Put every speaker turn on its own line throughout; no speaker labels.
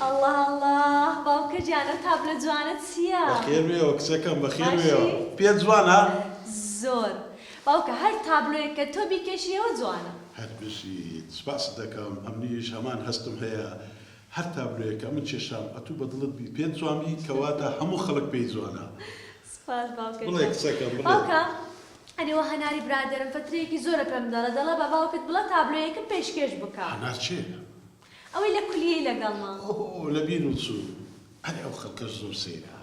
الله الله باوکە گیانە تابلە جوانت چییە؟
بەخێر بێەوە کچەکەم بەخێر بێەوە پێ جوانە؟
زۆر باوکە هەر تابلۆیە کە تۆ بیکەشیەوە جوانە
هەر بشیت سپاس دەکەم ئەمنیش هەمان هەستم هەیە هەر تابلۆیەکە من چێشام ئەتوو بە دڵت بی پێت جوانی کەواتە هەموو خەڵک پێی جوانە
سپاس باوکە
بڵێ کچەکەم بڵێ
باوکە ئەنێوە هەناری برادرم فترەیەکی زۆرە پێم دەڵێ بە باوکت بڵە تابلۆیەکە پێشکەش بکە
هەنار چێ؟
ئەوەی لە کولیەی لەگەڵما
لە بین و چوو هەر ئەو خەڵکەش زۆر سەیرە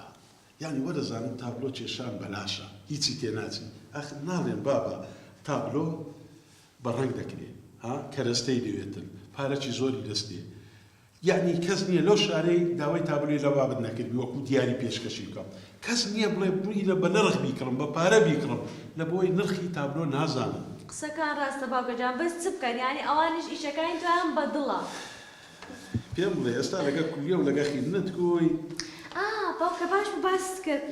یعنی وەدەزانم تابلۆ کێشان بەلاشە هیچی تێناچی ئەخ ناڵێن بابا تابلۆ بەڕەنگ دەکرێت کەرەستەی دەوێتن پارەکی زۆری دەستێ یعنی کەس نییە لەو شارەی داوای تابلۆی لە بابت نەکردی وەکو دیاری پێشکەشی بکەم کەس نییە بڵێ بووینە بە نرخ بیکڕم بە پارە بیکڕم لە بۆی نرخی تابلۆ نازانم
قسەکان ڕاستە باوکەجان بەس چ بکەن یعنی ئەوانش ئیشەکانی تویان بەدڵە
پێم بڵێ ئێستا لەگە کولیە و لەگە خیرنت کۆی
باوکە باش باس کرد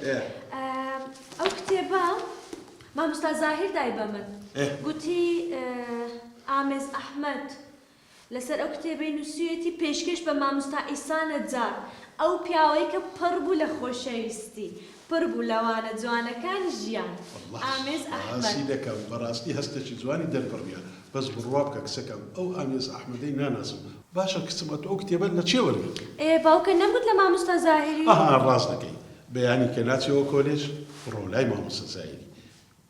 ئەو کتێبە مامۆستا زاهیر دای بە من گوتی ئامێز ئەحمەد لەسەر ئەو کتێبەی نووسیەتی پێشکەش بە مامۆستا ئیسا نەجار ئەو پیاوەی کە پڕ بوو لە خۆشەویستی پڕ بوو لەوانە جوانەکانی ژیان ئامێز ئەحمەد
باسی دەکەم بەڕاستی هەستێکی جوانی دەربڕیان بەس بڕوا بکە کچەکەم ئەو ئامێز ئەحمەدەی ناناسم باشە کچم ئەو کتێبە لە چێ وەرگرت
باوکە نەگوت لە مامۆستا زاهیری
ڕاست دەکەی بەیانی کە ناچێەوە کۆلێژ بڕۆ لای مامۆستا زاهیری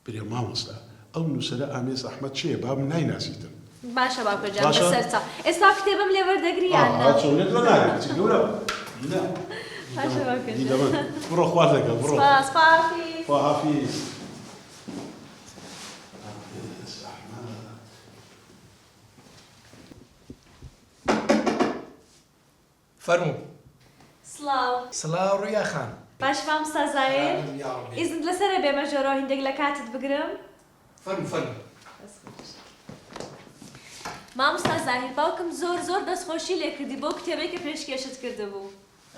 برێ مامۆستا ئەو نووسەرە ئامێز ئەحمەد چێ با من نایناسیتم
باشە باوکەجان بەسەر چاو ئێستا کتێبم لێ وەردەگری یان باشە باوکەجان
بڕۆ خوارد دەکەم بڕۆ خواحافیز
فەرموو
سڵاو
ڕویا خان
باش مامۆستا زاهیر ئیزنت لەسەرە بێمە ژۆرۆ هیندێک لە کاتت بگرم
فەرموو
مامۆستا زاهیر باوکم زۆر دەستخۆشی لێ کردی بۆ کتێبەی کە پێشکەشت کرده بوو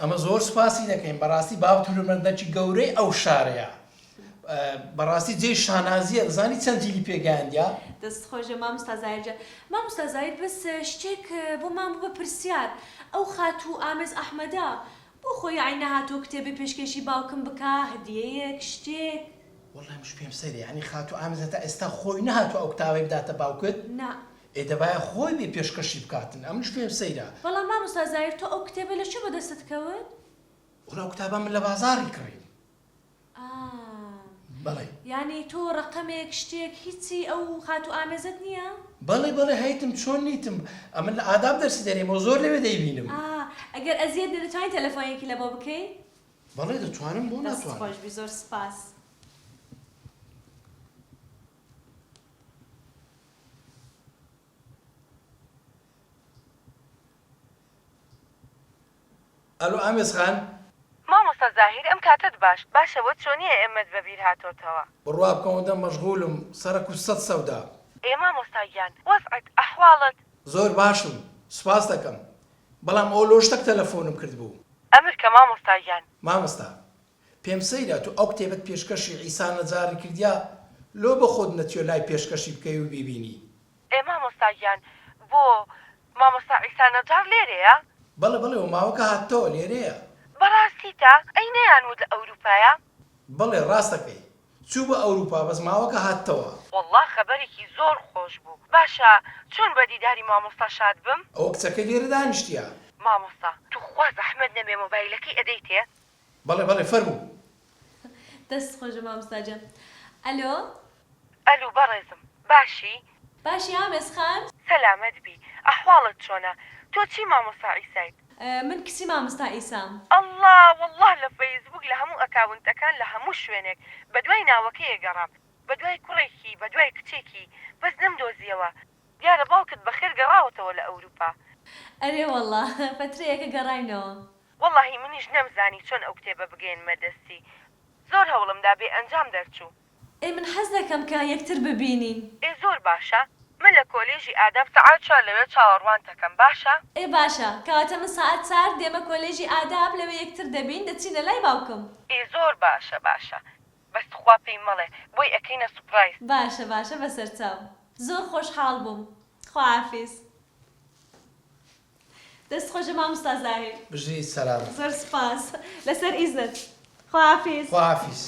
ئەمە زۆر سوپاسی دەکەین بەڕاستی بابەت هونەرمەندەکی گەورەی ئەو شارەیە بەڕاستی جێی شانازیە زانی چەند جیلی پێگەیاندیا
دەستخۆشە مامۆستا زاهیرجان مامۆستا زاهیر بەس شتێک بۆ مام بوو بە پرسیار ئەو خاتوو ئامێز ئەحمەدە بۆ خۆی عینە هاتووە کتێبی پێشکەشی باوکم بکە هەدیەیەک شتێک
وەڵڵای مش پێم سەیرە یعنی خاتوو ئامێزە تا ئێستا خۆی نەهاتووە ئەو کتاوەی بداتە باوکت
نا
دەبایە خۆی بێ پێشکەشی بکاتن ئەمش پێم سەیرە
بەڵام مامۆستا زاهیر تۆ ئەو کتێبە لە چێ بەدەستت کەوت
وڵا ئەو کتابە من لە بازاری کڕی بەڵێ
یعنی تۆ ڕقەمێک شتێک هیچی ئەو خاتوو ئامێزت نییە
بەڵێ هەیتم چۆن نیتم ئەمن لە ئاداب دەرسی دەرێمەوە زۆر لەوێ دەیبینم
ئەگەر ئەزیەت دەتوانین تەلەفۆنێکی لە بۆ بکەی
بەڵێ دەتوانم بۆ ناتوانم
دەستخۆشبی زۆر سپاس
ئەلو ئامێز خان
مامۆستا زاهیر ئەم کاتت باشەوە چۆنیە ئێمەت بەبیر هاتۆتەوە
بڕوا بکەمەوە دەم مەشغوڵم سەرەک و سەد سەودا
مامۆستاگیان وەزعت ئەحواڵت
زۆر باشم سوپاس دەکەم بەڵام ئەو لۆشتەک تەلەفۆنم کرد بوو
ئەمر کە مامۆستاگیان
مامۆستا پێم سەیرە تو ئەو کتێبت پێشکەشی ئیسا نەجاری کردیا لۆ بە خۆت نەتوێ لای پێشکەشی بکەی و بیبینی
مامۆستاگیان بۆ مامۆستا ئیسا نەجار لێرەیە
بەڵێ و ماوەکە هاتەوە لێرەیە
بەڕاستیتە ئەی نەیانوت لە ئەوروپایە
بەڵێ ڕاست دەکەی چوو بە ئەوروپا بەس ماوەکە هاتەوە
وەڵڵا خەبەرێکی زۆر خۆش بوو باشە چۆن بە دیداری مامۆستا شاد بم
ئەو کچەکە لێرە دانیشتیە
مامۆستا تو خوا زەحمەت نەبێ مۆبایلەکەی ئەدەیتێ
بەڵێ فەرموو
دەستخۆشە مامۆستاجان ئەلۆ
بەڕێزم باشی
ئامێز خان
سەلامەت بی ئەحواڵت چۆنە تۆ چی مامۆستا ئیسایت
من کسی مامۆستا ئیسام
ئەڵڵا وەڵڵاه لە فەیسبووک لە هەموو ئەکاونتەکان لە هەموو شوێنێک بە دوای ناوەکەیە گەڕام بە دوای کوڕێکی بە دوای کچێکی بەس نەمدۆزیەوە دیارە باوکت بەخێر گەڕاوەتەوە لە ئەوروپا
ئەرێ وەڵڵا فترەیەکە گەڕاینەوە
وەڵڵاهی منیش نەمزانی چۆن ئەو کتێبە بگەینمە دەستی زۆر هەوڵمدا بێ ئەنجام دەرچوو
من حەز دەکەم کە یەکتر ببینین
زۆر باشە من لە کۆلێژی ئاداب سەعات 4 لەوێ چاوەڕوان دەکەم باشە
باشە کەواتە من ساعت 4 دێمە کۆلێژی ئاداب لەوێ یەکتر دەبین دەچینە لای باوکم
زۆر باشە بەس خوا پێی مەڵێ بۆی ئەکەینە سوپرایز
باشە بەسەر چاو زۆر خۆشحاڵ بووم خواحافیز دەستخۆشە مامۆستا زاهیر
بژی سەلام
زۆر سپاس لەسەر ئیزنت خواحافیز
خواحافیز